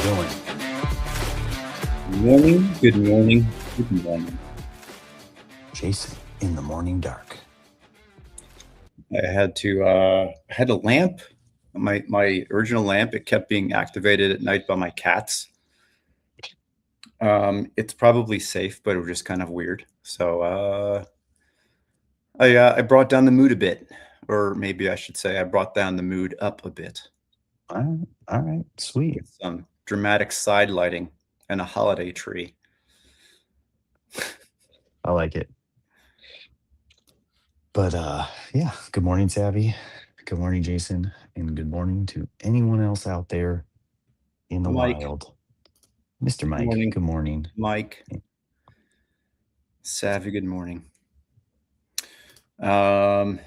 doing? Good morning, good morning, good morning. Jason in the morning dark. I had a lamp, my original lamp. It kept being activated at night by my cats. It's probably safe, but it was just kind of weird. So I brought down the mood a bit, or maybe I should say I brought down the mood up a bit All right, sweet. with some dramatic side lighting and a holiday tree. I like it. But yeah, good morning, Savvy. Good morning, Jason, and good morning to anyone else out there in the Mike, wild. Mr. good Mike, morning. good morning. Mike, Savvy, good morning. Um,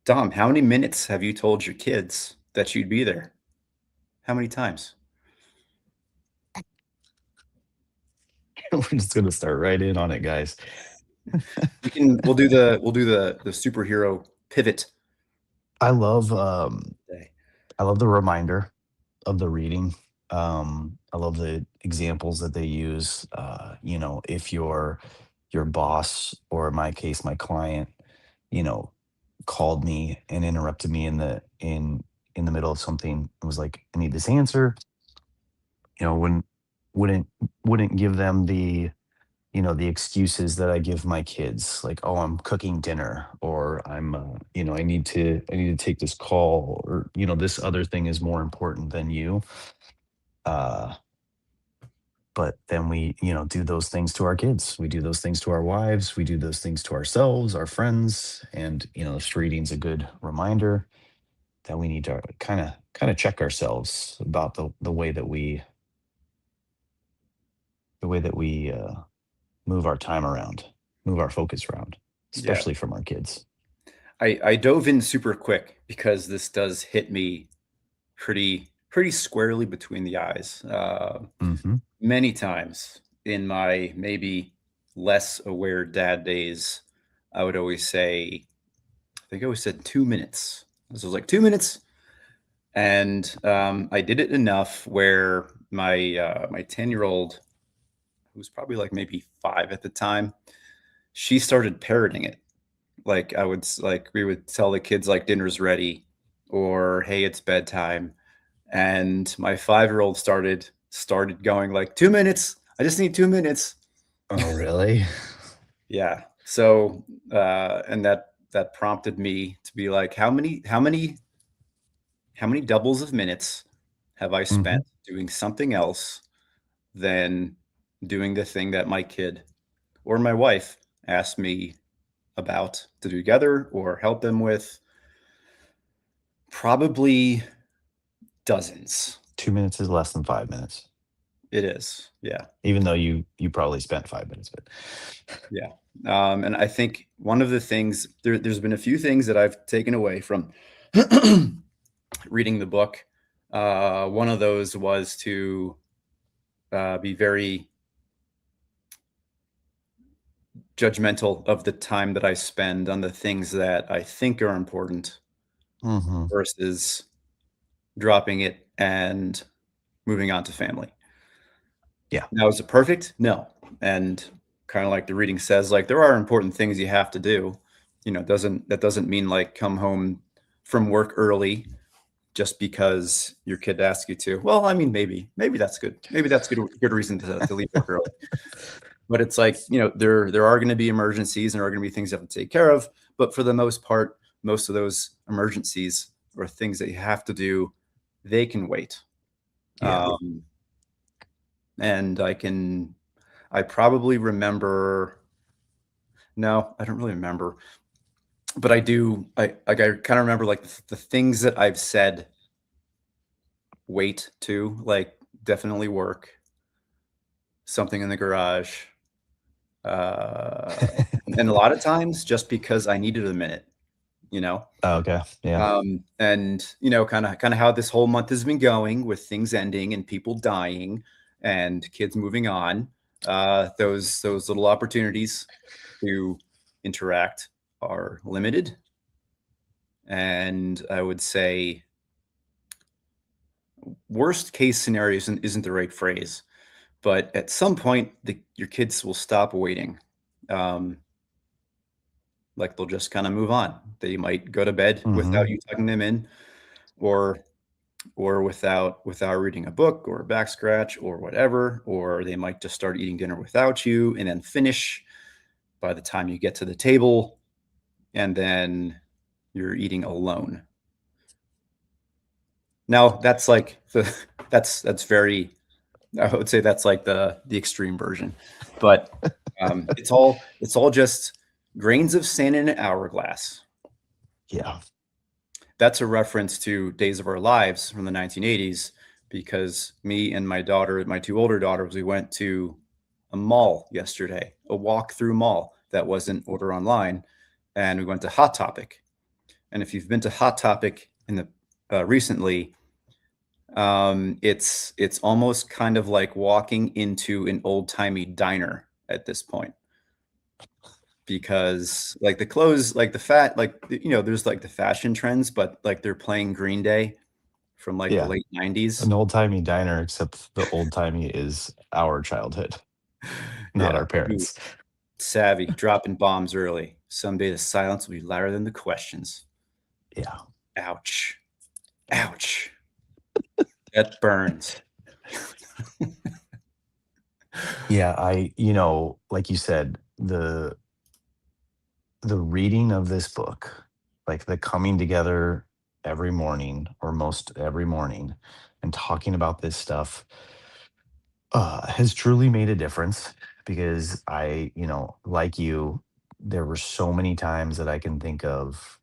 Dom, how many minutes have you told your kids that you'd be there? How many times? We're just gonna start right in on it, guys. We'll do the superhero pivot I love day. I love the reminder of the reading. I love the examples that they use. If your boss, or in my case, my client, you know, called me and interrupted me in the middle of something and was like, I need this answer, you know, wouldn't wouldn't give them the excuses that I give my kids, like, oh, I'm cooking dinner, or I'm I need to take this call, or this other thing is more important than you. Uh but then we do those things to our kids, we do those things to our wives, we do those things to ourselves, our friends, and this reading's a good reminder that we need to kind of check ourselves about the way that we move our time around, move our focus around, Yeah. especially from our kids. I dove in super quick because this does hit me pretty squarely between the eyes. Hmm. Many times in my maybe less aware dad days, I would always say, I think I always said 2 minutes. This was like 2 minutes, and I did it enough where my 10-year old, who was probably like maybe 5 at the time, she started parroting it. Like we would tell the kids like dinner's ready, or hey, it's bedtime, and my 5-year-old started going like 2 minutes. I just need 2 minutes. Oh, really? Yeah. So and that prompted me to be like, how many doubles of minutes have I Hmm. spent doing something else than doing the thing that my kid or my wife asked me about to do together or help them with? Probably dozens. 2 minutes is less than 5 minutes, It is. Yeah. even though you probably spent 5 minutes, but Yeah. And I think one of the things there's been a few things that I've taken away from reading the book. One of those was to be very judgmental of the time that I spend on the things that I think are important hmm. versus dropping it and moving on to family. Yeah. Now, is it perfect? No. And kind of like the reading says, like there are important things you have to do. That doesn't mean like come home from work early just because your kid asks you to. Well, I mean, maybe that's good. Maybe that's good reason to leave work early. But it's like, there are going to be emergencies and there are going to be things you have to take care of. But for the most part, most of those emergencies or things that you have to do, they can wait. Yeah. And I probably remember, no, I don't really remember, but I kind of remember like the things that I've said wait to, like definitely work, something in the garage, uh, and a lot of times just because I needed a minute, you know? Okay. Yeah. And kind of how this whole month has been going with things ending and people dying and kids moving on. Those little opportunities to interact are limited. And I would say worst case scenario isn't the right phrase, but at some point, your kids will stop waiting. Um, like they'll just kind of move on. They might go to bed without Mhm. you tucking them in, or without reading a book or a back scratch or whatever, or they might just start eating dinner without you and then finish by the time you get to the table, and then you're eating alone. Now that's like the that's very, I would say that's like the extreme version, but it's all just grains of sand in an hourglass. Yeah. That's a reference to Days of Our Lives from the 1980s, because me and my daughter, my two older daughters, we went to a mall yesterday, a walk-through mall that wasn't order online, and we went to Hot Topic. And if you've been to Hot Topic in the recently, it's almost kind of like walking into an old-timey diner at this point, because like the clothes, like the fat, like there's like the fashion trends, but like they're playing Green Day from like the Yeah. late 90s. An old-timey diner, except the old-timey is our childhood, not Yeah. our Ooh, parents'. savvy, dropping bombs early. Someday the silence will be louder than the questions. Yeah. Ouch. Ouch. That burns. Yeah, like you said, the reading of this book, like the coming together every morning or most every morning and talking about this stuff has truly made a difference because like you, there were so many times that I can think of,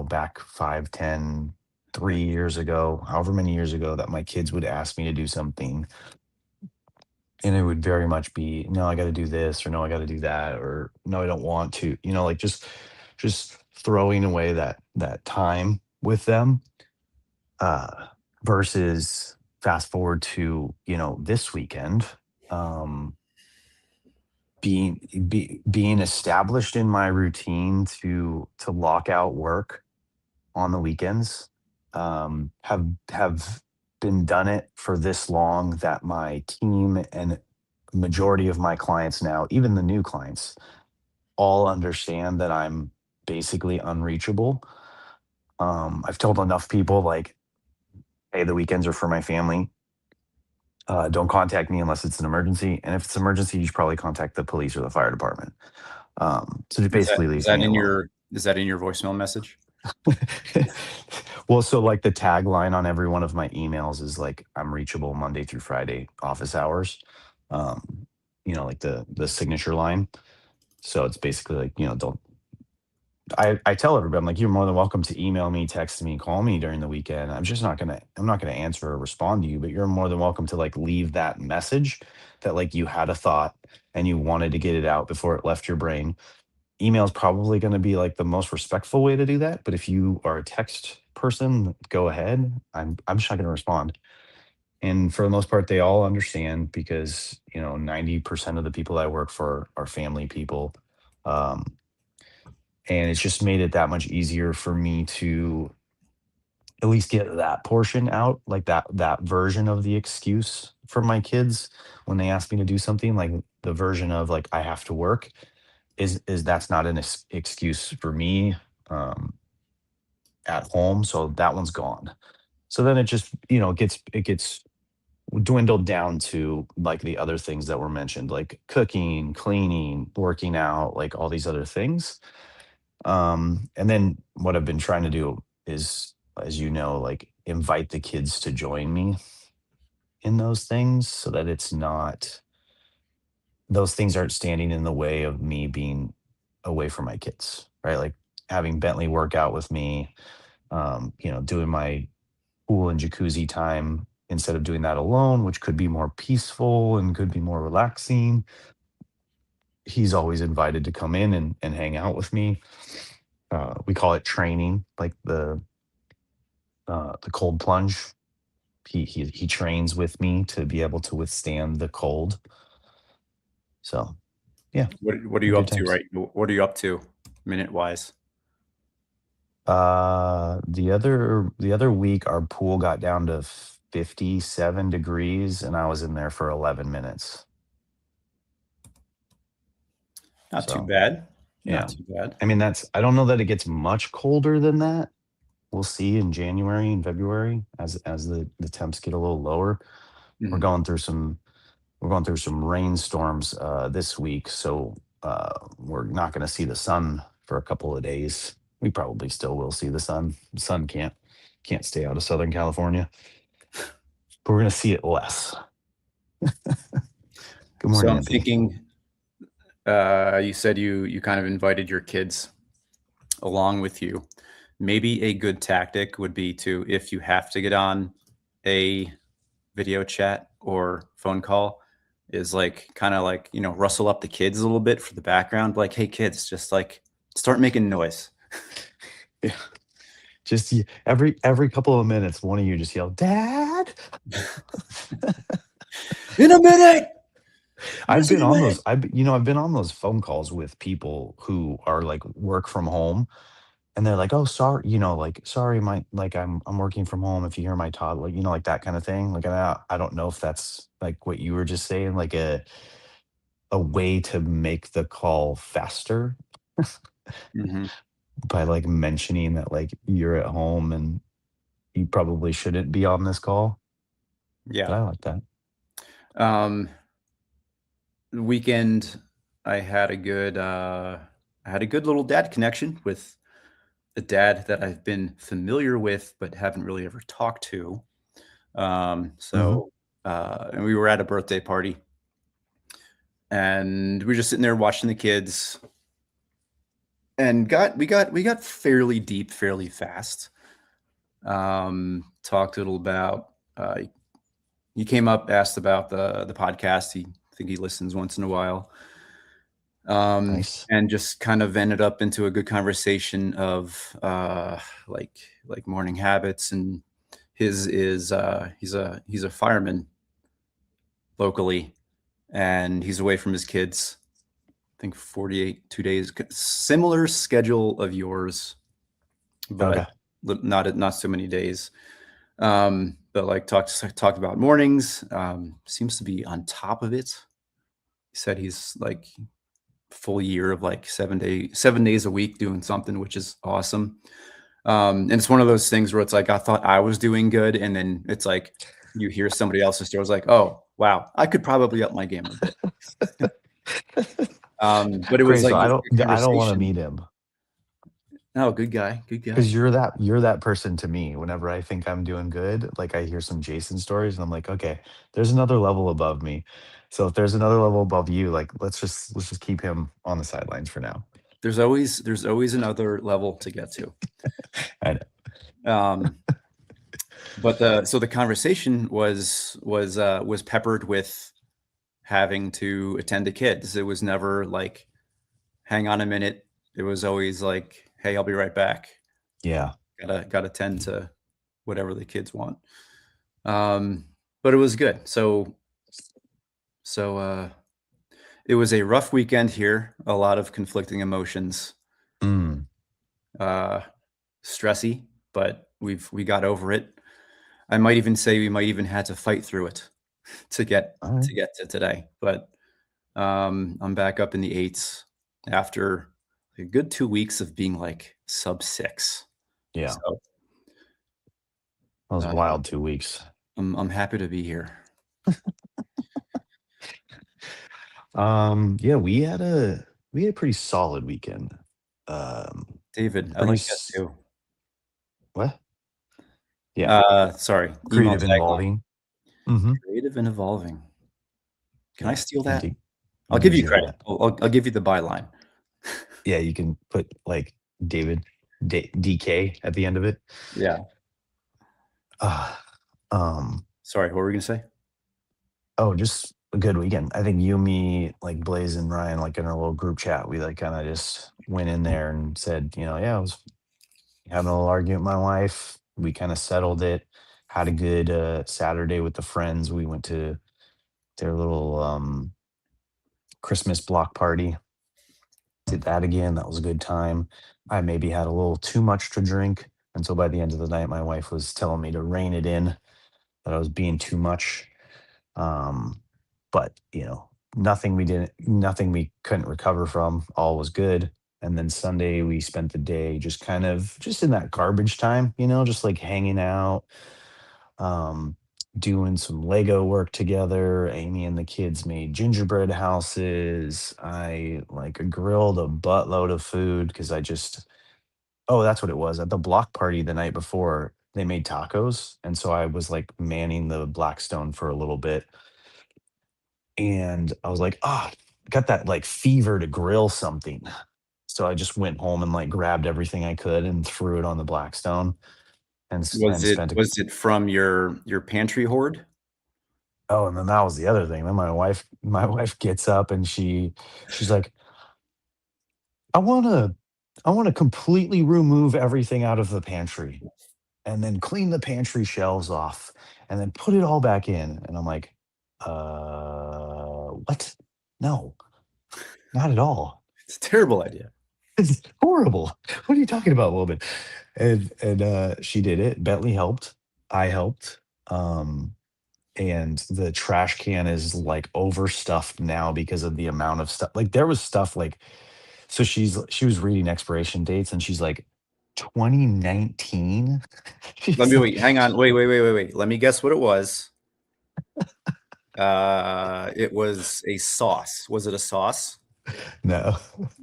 back 5, 10, 3 years ago, however many years ago, that my kids would ask me to do something. And it would very much be, no, I got to do this, or no, I got to do that, or no, I don't want to, like just throwing away that time with them, uh, versus fast forward to, this weekend, um, being established in my routine to lock out work on the weekends, have been done it for this long that my team and majority of my clients now, even the new clients, all understand that I'm basically unreachable. I've told enough people like, hey, the weekends are for my family. Don't contact me unless it's an emergency. And if it's an emergency, you should probably contact the police or the fire department. So it Is that basically is leaves that me in alone. your voicemail message? Well, so like the tagline on every one of my emails is like, I'm reachable Monday through Friday, office hours. Like the signature line. So it's basically like, don't I tell everybody, I'm like, you're more than welcome to email me, text me, call me during the weekend. I'm not gonna answer or respond to you, but you're more than welcome to like leave that message that like you had a thought and you wanted to get it out before it left your brain. Email is probably gonna be like the most respectful way to do that. But if you are a text person, go ahead. I'm just not gonna respond. And for the most part, they all understand because 90% of the people I work for are family people. Um, and it's just made it that much easier for me to at least get that portion out, like that version of the excuse for my kids when they ask me to do something, like the version of like I have to work is that's not an excuse for me um at home, so that one's gone. So then it just it gets dwindled down to like the other things that were mentioned, like cooking, cleaning, working out, like all these other things. And then what I've been trying to do is, as like invite the kids to join me in those things so that it's not, those things aren't standing in the way of me being away from my kids, right? Like having Bentley work out with me, doing my pool and jacuzzi time instead of doing that alone, which could be more peaceful and could be more relaxing. He's always invited to come in and hang out with me. We call it training, like the cold plunge. He trains with me to be able to withstand the cold. So yeah, What are they're you good up to, times. right? What are you up to minute wise? The other week, our pool got down to 57 degrees, and I was in there for 11 minutes. Not too So, bad. Not yeah. too bad. I mean, I don't know that it gets much colder than that. We'll see in January and February as the temps get a little lower. We're Mhm. going through some we're going through some rainstorms this week, so we're not going to see the sun for a couple of days. We probably still will see the sun. The sun can't stay out of Southern California, but we're going to see it less. Good So morning, I'm Anthony. thinking, you said you kind of invited your kids along with you. Maybe a good tactic would be to, if you have to get on a video chat or phone call, is like kind of like, rustle up the kids a little bit for the background. Like, hey, kids, just like start making noise. Yeah, just every couple of minutes, one of you just yell, "Dad!" In a minute. I've Just in been a on minute. those. I've been on those phone calls with people who are like work from home, and they're like, "Oh, sorry, like sorry, my like I'm working from home. If you hear my toddler, like that kind of thing." Like, I don't know if that's like what you were just saying, like a way to make the call faster Mhm. by like mentioning that like you're at home and you probably shouldn't be on this call. But Yeah. I like that. Um, weekend, I had a good little dad connection with a dad that I've been familiar with, but haven't really ever talked to. Hmm. And we were at a birthday party, and we were just sitting there watching the kids, and we got fairly deep fairly fast. Talked a little about. He came up, asked about the podcast. I think he listens once in a while. Nice. And just kind of ended up into a good conversation of like morning habits, and his is he's a fireman locally, and he's away from his kids. I think 48 2 days, similar schedule of yours, but Okay. not so many days. But like talked about mornings. Seems to be on top of it. He said he's like full year of like 7 days a week doing something, which is awesome. And it's one of those things where it's like I thought I was doing good, and then it's like you hear somebody else's story. It's like, oh wow, I could probably up my game a bit. But it was Great. like So this good I don't want to conversation. meet him. Oh, good guy, good guy. Because you're that person to me. Whenever I think I'm doing good, like I hear some Jason stories, and I'm like, okay, there's another level above me. So if there's another level above you, like let's just keep him on the sidelines for now. There's always another level to get to. I know. Um, but the conversation was peppered with having to attend to kids. It was never like, hang on a minute. It was always like, hey, I'll be right back. Yeah. Gotta tend to whatever the kids want. Um, but it was good. So it was a rough weekend here. A lot of conflicting emotions. Mm. Uh, Stressy, but we got over it. I might even say we might even had to fight through it to get All right. to get to today. But I'm back up in the eights after a good 2 weeks of being like sub six. Yeah. So That was uh, wild 2 weeks. I'm happy to be here. Yeah, we had a pretty solid weekend. Um, David, I pretty like that s- too. what? Yeah, Sorry, email creative, tagline. involving. Hmm. Creative and evolving. Can I Yeah, steal that? can't take. I'll You give can you steal credit. that. I'll give you the byline. Yeah, you can put like David DK at the end of it. Yeah. Uh, um, Sorry, what were we gonna say? oh, just a good weekend. I think you, me, like Blaze and Ryan, like in our little group chat, we like kind of just went in there and said, yeah, I was having a little argument with my wife. We kind of settled it. Had a good Saturday with the friends. We went to their little Christmas block party. Did that again. That was a good time. I maybe had a little too much to drink. And so by the end of the night, my wife was telling me to rein it in. that I was being too much. Um, but nothing we couldn't recover from. All was good. And then Sunday we spent the day just kind of just in that garbage time, just like hanging out, um, doing some Lego work together. Amy and the kids made gingerbread houses. I like grilled a buttload of food because oh, that's what it was. At the block party the night before, they made tacos. And so I was like manning the Blackstone for a little bit. And I was like, got that like fever to grill something. So I just went home and like grabbed everything I could and threw it on the Blackstone Was and it spent a was it from your pantry hoard? oh, and then that was the other thing. Then my wife gets up and she's like, I wanna completely remove everything out of the pantry and then clean the pantry shelves off and then put it all back in. And I'm like, what? No, not at all. It's a terrible idea. It's horrible. What are you talking about, woman? And she did it. Bentley helped. I helped. Um, and the trash can is like overstuffed now because of the amount of stuff. Like there was stuff like so she was reading expiration dates and she's like 2019. Let She's me like, wait. Hang on. Wait. Let me guess what it was. It was a sauce. Was it a sauce? no.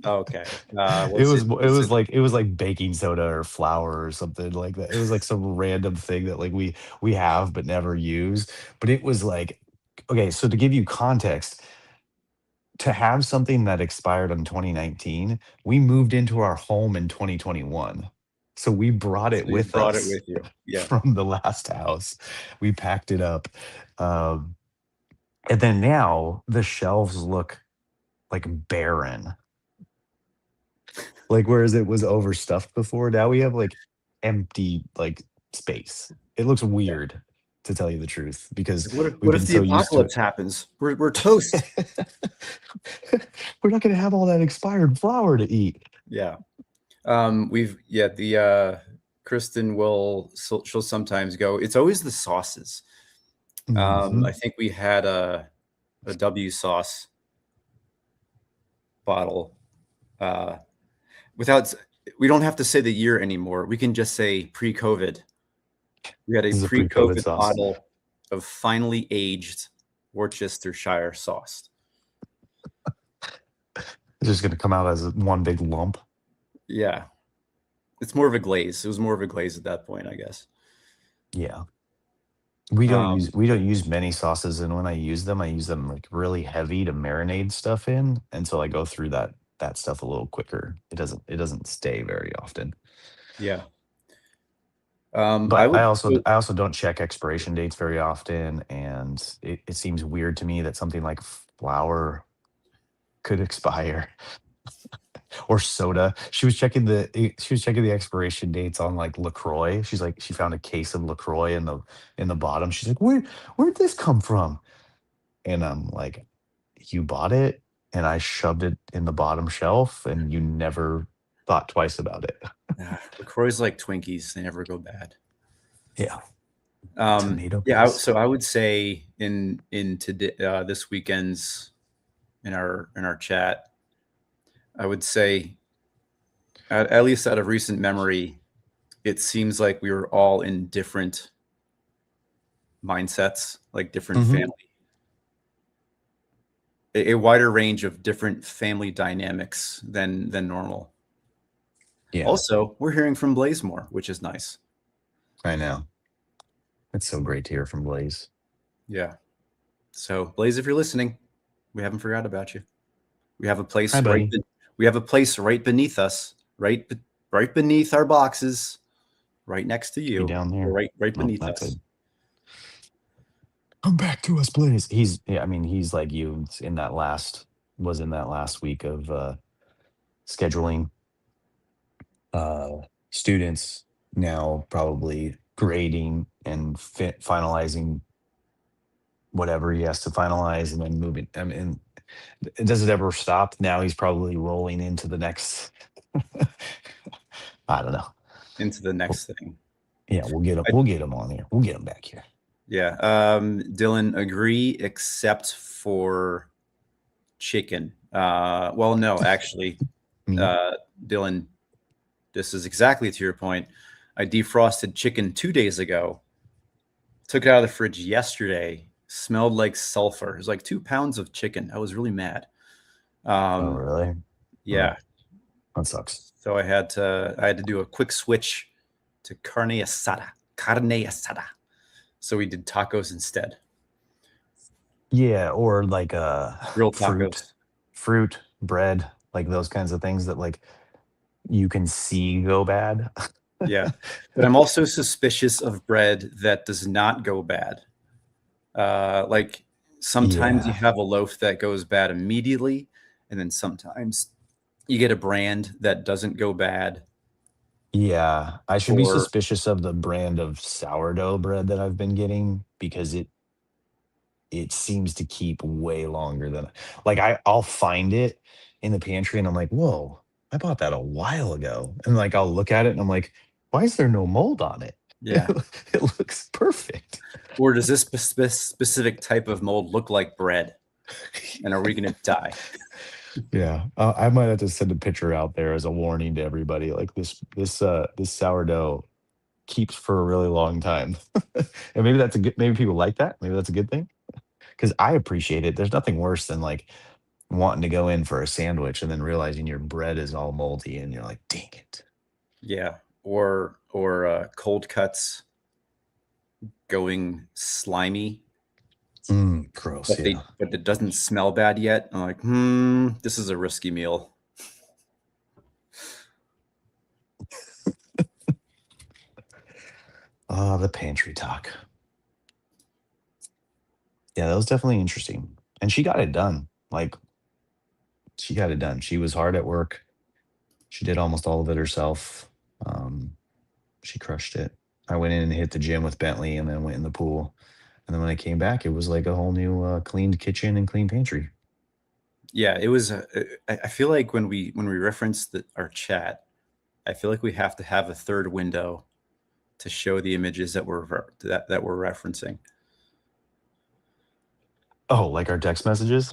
Okay. It Was was it it was it was like it was like baking soda or flour or something like that. It was like some random thing that like we have but never use. But it was like okay, so to give you context, to have something that expired in 2019, we moved into our home in 2021. So we brought so it you with brought it us with you? Yeah. from the last house. We packed it up. Um, and then now the shelves look like barren. Like whereas it was overstuffed before, now we have like empty like space. It looks Yeah. weird to tell you the truth because Like, we've what if been the so used to apocalypse happens? We're toast. it. We're not going to have all that expired flour to eat. Yeah. We've yeah, the Kristen she'll sometimes go. It's always the sauces. I Mhm. think we had a W sauce bottle. Uh, without we don't have to say the year anymore. We can just say pre-COVID. We had a This is a pre-COVID pre-COVID sauce. bottle of finely aged Worcestershire sauce. It's just gonna come out as one big lump. Yeah, it's more of a glaze. It was more of a glaze at that point, I guess. Yeah. We don't Um, use we don't use many sauces, and when I use them, like, really heavy to marinate stuff in, and so I go through that stuff a little quicker. It doesn't stay very often. yeah. I But would. I also don't check expiration dates very often, and it seems weird to me that something like flour could expire or soda. She was checking the expiration dates on like LaCroix. She's like she found a case of LaCroix in the bottom. She's like, where'd this come from? And I'm like, you bought it and I shoved it in the bottom shelf and you never thought twice about it. LaCroix's like Twinkies; they never go bad. Yeah. Tomato Yeah, paste. so I would say in today this weekend's in our chat, I would say at least out of recent memory, it seems like we were all in different mindsets, like different Hmm. family, a wider range of different family dynamics than normal. Yeah, Also, we're hearing from Blaze more, which is nice. I know. It's so great to hear from Blaze. Yeah. So Blaze, if you're listening, we haven't forgot about you. We have a Hi, place buddy. we have a place right beneath us, right beneath our boxes, right next to Be you, down or there. right Nope, beneath that's a us. come back to us, Blaze. Yeah, I mean, he's like you. Was in that last week of scheduling uh, students now probably grading and finalizing whatever he has to finalize and then moving. I mean, does it ever stop? Now he's probably rolling into the next. I don't know. Into the Well, next thing. yeah, we'll get him. I, We'll get him on here. We'll get him back here. Yeah. Dylan, agree, except for chicken. Well, no, actually, Mm. uh, Dylan, this is exactly to your point. I defrosted chicken 2 days ago, took it out of the fridge yesterday, smelled like sulfur. It was like 2 pounds of chicken. I was really mad. Oh, Um, really? yeah. Oh, that sucks. So I had to do a quick switch to carne asada. Carne asada. So we did tacos instead. Yeah, or like Real fruit, tacos. fruit, bread, like those kinds of things that like you can see go bad. Yeah. But I'm also suspicious of bread that does not go bad. Like sometimes you Yeah. have a loaf that goes bad immediately, and then sometimes you get a brand that doesn't go bad. Yeah, I should be Or suspicious of the brand of sourdough bread that I've been getting because it seems to keep way longer than like I'll find it in the pantry and I'm like, "Whoa, I bought that a while ago." And like I'll look at it and I'm like, "Why is there no mold on it?" yeah. It looks perfect. Or does this specific type of mold look like bread? And are we going to die? Yeah, I might have to send a picture out there as a warning to everybody. Like this sourdough keeps for a really long time, and maybe that's a good. Maybe people like that. Maybe that's a good thing because I appreciate it. There's nothing worse than like wanting to go in for a sandwich and then realizing your bread is all moldy and you're like, dang it. Yeah. Or cold cuts going slimy, Gross. but Yeah. it doesn't smell bad yet. I'm like, this is a risky meal. The pantry talk. Yeah, that was definitely interesting, and she got it done. Like she got it done. She was hard at work. She did almost all of it herself. Um, She crushed it. I went in and hit the gym with Bentley and then went in the pool. And then when I came back, it was like a whole new cleaned kitchen and clean pantry. Yeah, it was. I feel like when we reference our chat, I feel like we have to have a third window to show the images that we're referencing. Oh, like our text messages?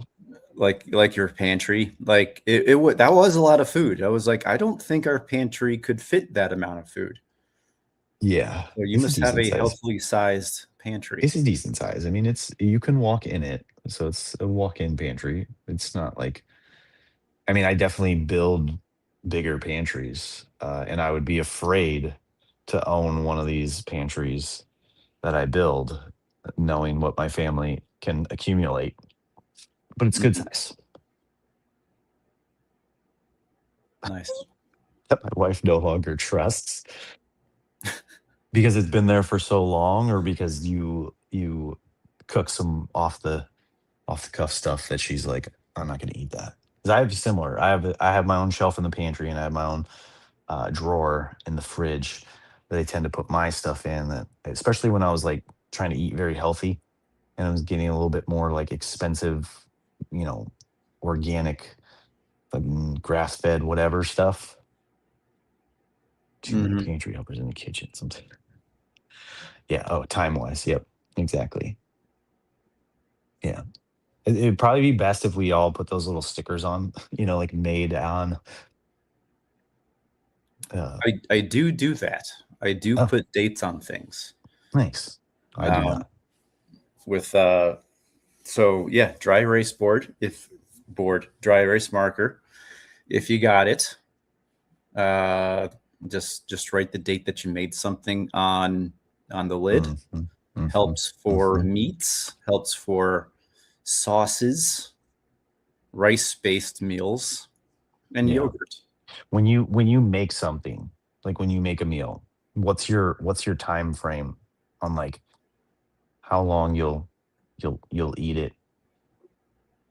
Like your pantry, like that was a lot of food. I was like, I don't think our pantry could fit that amount of food. Yeah. So you It's a must have decent a size. healthily sized pantry. It's a decent size. I mean, it's you can walk in it. So it's a walk-in pantry. It's not like I mean, I definitely build bigger pantries. And I would be afraid to own one of these pantries that I build, knowing what my family can accumulate. But it's good Mhm. size. Nice. That my wife no longer trusts because it's been there for so long or because you cook some off the cuff stuff that she's like, I'm not gonna eat that. 'Cause I have similar. I have my own shelf in the pantry and I have my own drawer in the fridge that I tend to put my stuff in that especially when I was like trying to eat very healthy and I was getting a little bit more like expensive, you know, organic, grass fed, whatever stuff. Too many Hmm. pantry helpers in the kitchen. Something. Yeah. Oh, time wise. Yep. Exactly. Yeah. It'd probably be best if we all put those little stickers on, like made on. Uh, I do that. I do oh, put dates on things. nice. I do Um, not. with so yeah, dry erase board, if board dry erase marker. If you got it, uh, just write the date that you made something on the lid. Hmm. Hmm. Helps for Hmm. meats. Helps for sauces, rice-based meals, and Yeah. yogurt. When you make something, like when you make a meal, what's your time frame on like how long you'll eat it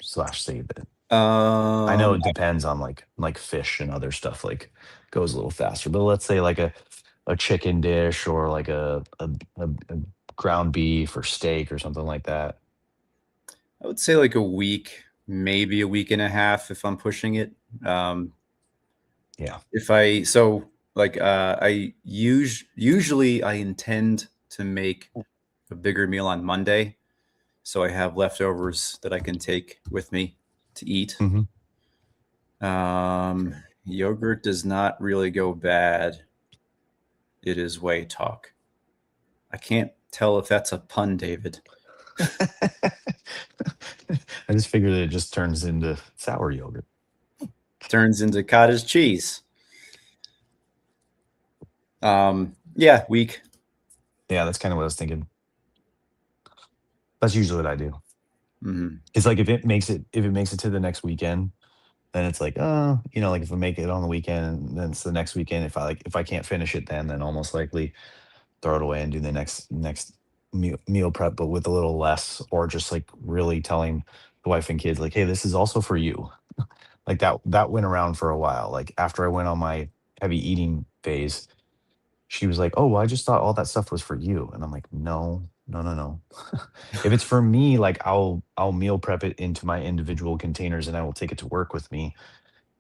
slash save it? I know Um, it depends on like fish and other stuff like goes a little faster, but let's say like a chicken dish or like a ground beef or steak or something like that. I would say like a week, maybe a week and a half if I'm pushing it. Um, Yeah. if I so like I usually I intend to make a bigger meal on Monday, so I have leftovers that I can take with me to eat. Hmm. Um, Yogurt does not really go bad. It is way talk. I can't tell if that's a pun, David. I just figured it just turns into sour yogurt. Turns into cottage cheese. Yeah, weak. Yeah, that's kind of what I was thinking. That's usually what I do. Hmm. It's like if it makes it to the next weekend, then it's like, like if I make it on the weekend, then it's the next weekend. If I can't finish it then almost likely throw it away and do the next meal prep, but with a little less, or just like really telling the wife and kids like, hey, this is also for you. Like that went around for a while. Like after I went on my heavy eating phase, she was like, "Oh, well, I just thought all that stuff was for you." And I'm like, "No, no, no, no. If it's for me, like I'll meal prep it into my individual containers and I will take it to work with me.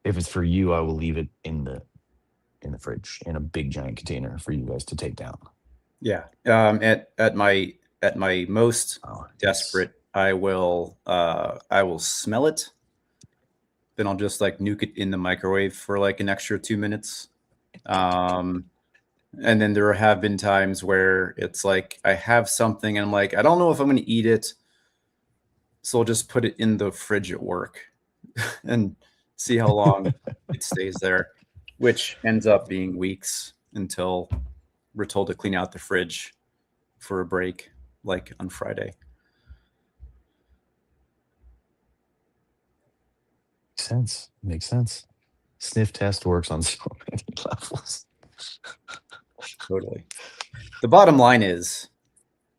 If it's for you, I will leave it in the fridge in a big giant container for you guys to take down." Yeah. At my most Oh, nice. desperate, I will smell it. Then I'll just like nuke it in the microwave for like an extra 2 minutes. Um, and then there have been times where it's like I have something and I'm like, I don't know if I'm going to eat it, so I'll just put it in the fridge at work and see how long it stays there, which ends up being weeks until we're told to clean out the fridge for a break, like on Friday. Makes sense. Makes sense. Sniff test works on so many levels. Totally. The bottom line is,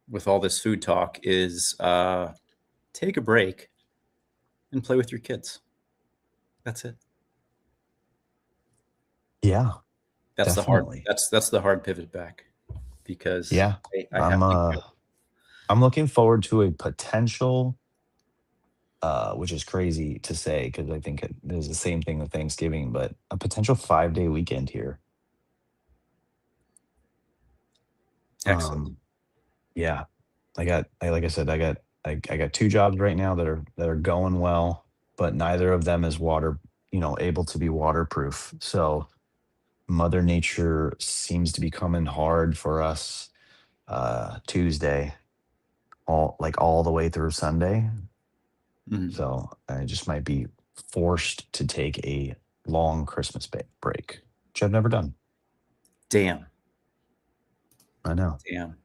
with all this food talk, is take a break and play with your kids. That's it. Yeah, That's the hard. definitely. That's the hard pivot back because Yeah. I have I'm to uh go. I'm looking forward to a potential, which is crazy to say because I think it is the same thing with Thanksgiving, but a potential 5-day weekend here. Excellent. Um, yeah, like I said, I got two jobs right now that are going well, but neither of them is able to be waterproof. So Mother Nature seems to be coming hard for us Tuesday, all the way through Sunday. Mhm. So I just might be forced to take a long Christmas break, which I've never done. Damn, I know. damn.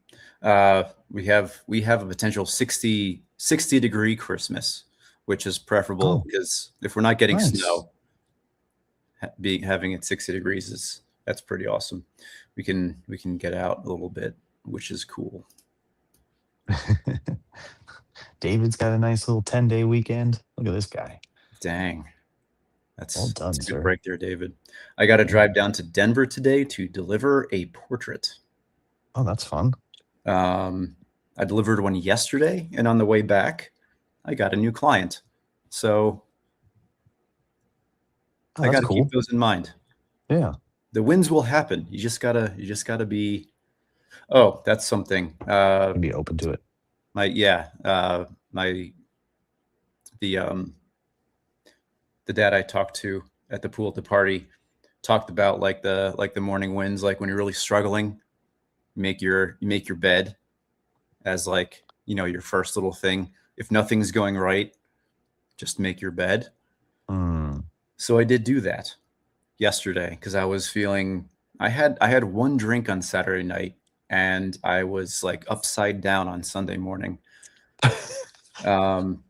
We have a potential 60-degree Christmas, which is preferable Oh, because if we're not getting nice. snow, being having it 60 degrees is that's pretty awesome. We can get out a little bit, which is cool. David's got a nice little 10-day weekend. Look at this guy. Dang, Well that's done, a good sir. break there, David. I got to Yeah. drive down to Denver today to deliver a portrait. Oh, that's fun. Um, I delivered one yesterday, and on the way back, I got a new client. So Oh, I that's got to keep cool. those in mind. Yeah. The wins will happen. You just gotta be. Oh, that's something. I'd be open to it. My yeah, my the the dad I talked to at the pool at the party talked about like the morning wins, like when you're really struggling, you make your bed as like your first little thing. If nothing's going right, just make your bed. Mm. So I did do that yesterday because I was feeling I had one drink on Saturday night and I was like upside down on Sunday morning. Um,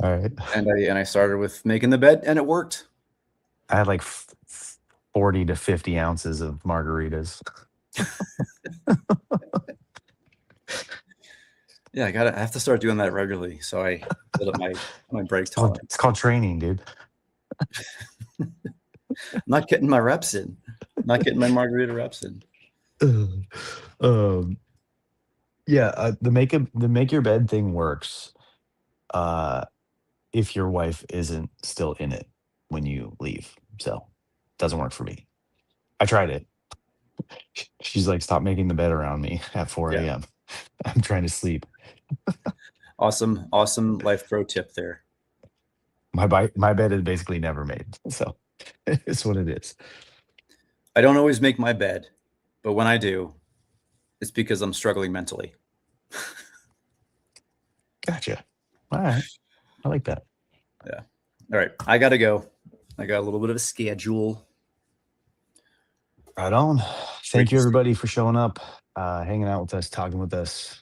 All right. and I started with making the bed and it worked. I had like 40 to 50 ounces of margaritas. Yeah, I have to start doing that regularly so I build up my break It's tolerance. called training, dude. I'm not getting my reps in. Not getting my margarita reps in. Ugh. um, yeah, the make your bed thing works. Uh, if your wife isn't still in it when you leave. So, doesn't work for me. I tried it. She's like, "Stop making the bed around me at 4 Yeah. a.m. I'm trying to sleep." Awesome. Awesome life pro tip there. My bed is basically never made, so it's what it is. I don't always make my bed, but when I do, it's because I'm struggling mentally. Gotcha. All right, I like that. Yeah. All right. I got to go. I got a little bit of a schedule. Right on. Great Thank you to see you. everybody for showing up, hanging out with us, talking with us.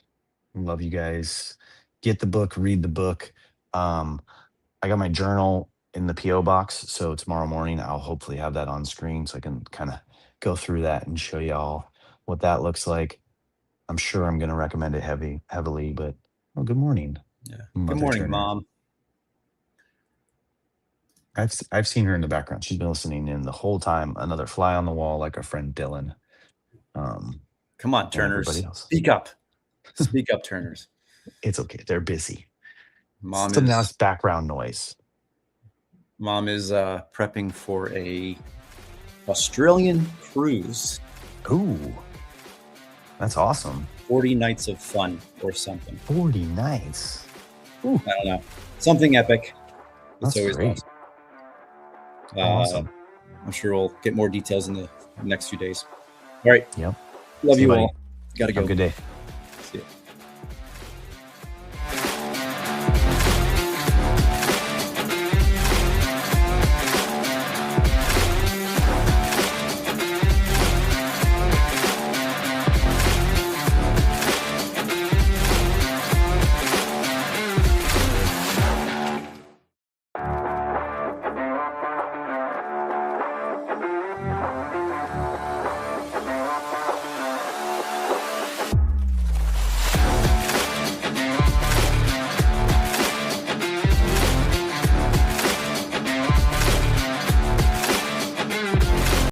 Love you guys. Get the book, read the book. Um, I got my journal in the PO box, so tomorrow morning I'll hopefully have that on screen so I can kind of go through that and show y'all what that looks like. I'm sure I'm going to recommend it heavily, but well, good morning, Yeah. Good Mother morning, Turner. Mom. I've seen her in the background. She's been listening in the whole time. Another fly on the wall, like our friend Dylan, um, Come on, and everybody Turners. else. Speak up. Speak up, Turners. It's okay. They're busy. Mom Some is nice background noise. Mom is prepping for a Australian cruise. Ooh, that's awesome. 40 nights of fun or something. 40 nights. Ooh, I don't know. Something epic. It's that's always great. awesome. Awesome. I'm sure we'll get more details in the next few days. All right. Yep. Love See you, you buddy. all. Got to Have a go. good day.